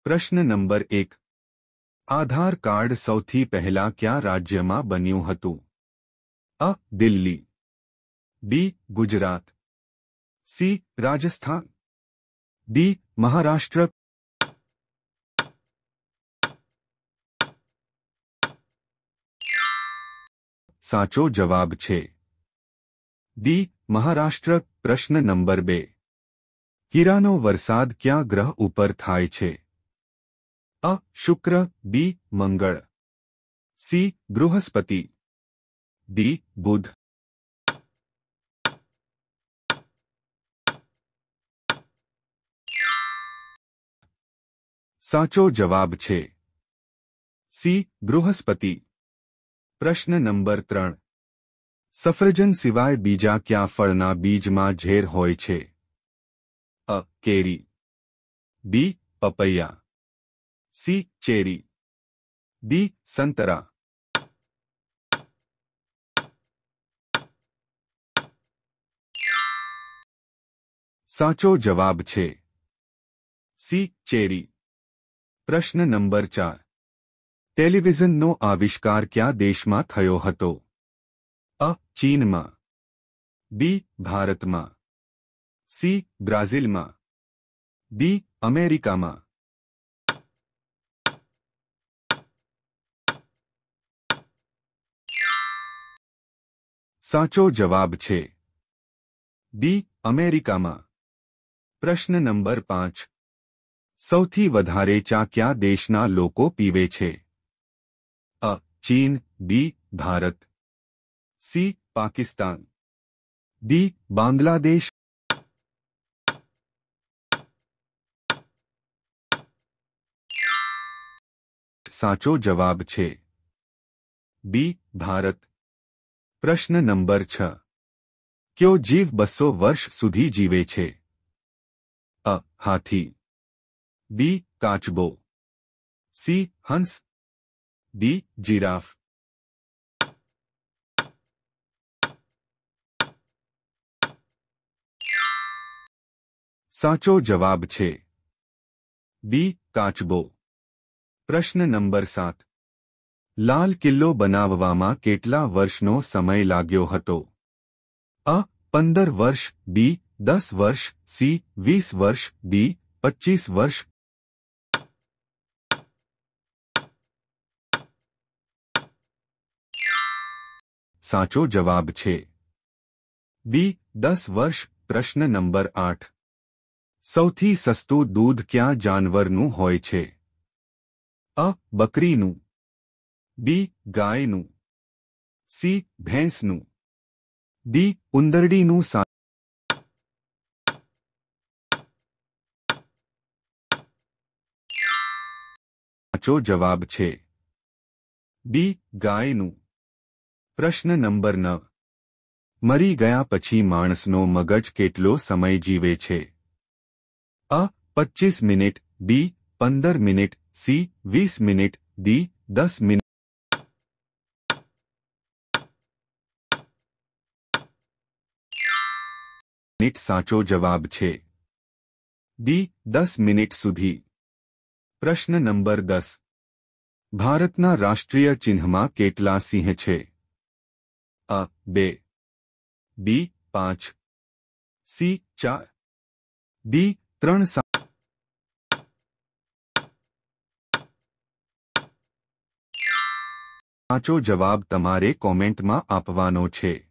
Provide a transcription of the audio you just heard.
પ્રશ્ન નંબર 1. આધાર કાર્ડ સૌથી પહેલા કયા રાજ્યમાં બન્યું હતું? અ. દિલ્હી, બી. ગુજરાત, સી. રાજસ્થાન, ડી. મહારાષ્ટ્ર. સાચો જવાબ છે ડી. મહારાષ્ટ્ર. પ્રશ્ન નંબર 2. હીરાનો વરસાદ કયા ગ્રહ ઉપર થાય છે? અ. શુક્ર, બી. મંગળ, સી. બૃહસ્પતિ, ડી. બુધ. સાચો જવાબ છે સી. બૃહસ્પતિ. પ્રશ્ન નંબર 3. સફરજન સિવાય બીજા કયા ફળના બીજમાં ઝેર હોય છે? અ. કેરી, બી. પપૈયા, સી. Cherry, D. સંતરા. સાચો જવાબ છે સી. ચેરી. પ્રશ્ન નંબર 4. ટેલિવિઝનનો આવિષ્કાર કયા દેશમાં થયો હતો? અ. ચીનમાં, બી. ભારતમાં, સી. બ્રાઝિલમાં, ડી. અમેરિકામાં. સાચો જવાબ છે ડી. અમેરિકામાં. પ્રશ્ન નંબર 5. સૌથી વધારે ચા કયા દેશના લોકો પીવે છે? અ. ચીન, બી. ભારત, સી. પાકિસ્તાન, ડી. બાંગ્લાદેશ. સાચો જવાબ છે બી. ભારત. પ્રશ્ન નંબર 6. કયો જીવ 200 વર્ષ સુધી જીવે છે? અ. હાથી, બી. કાચબો, સી. હંસ, ડી. જીરાફ. સાચો જવાબ છે બી. કાચબો. પ્રશ્ન નંબર 7. લાલ કિલ્લો બનાવવામાં કેટલા વર્ષનો સમય લાગ્યો હતો? અ. 15 વર્ષ, બી. 10 વર્ષ, સી. 20 વર્ષ, ડી. 25 વર્ષ. સાચો જવાબ છે બી. 10 વર્ષ. પ્રશ્ન નંબર 8. સૌથી સસ્તું દૂધ કયા જાનવરનું હોય છે? અ. બકરીનું, બી. ગાયનું, સી. ભેંસનું, ડી. ઉંદરડીનું. સાચો જવાબ છે બી. ગાયનું. પ્રશ્ન નંબર 9. મરી ગયા પછી માણસનો મગજ કેટલો સમય જીવે છે? અ. 25 મિનિટ, બી. 15 minute, C. 20 minute, D. 10 minute. સાચો જવાબ છે ડી. 10 મિનિટ સુધી. પ્રશ્ન નંબર 10. ભારતના રાષ્ટ્રીય ચિહ્નમાં કેટલા સિંહ છે? અ. 2, બી. 5, સી. 4, ડી. 3. સાચો જવાબ તમારે કોમેન્ટમાં આપવાનો છે.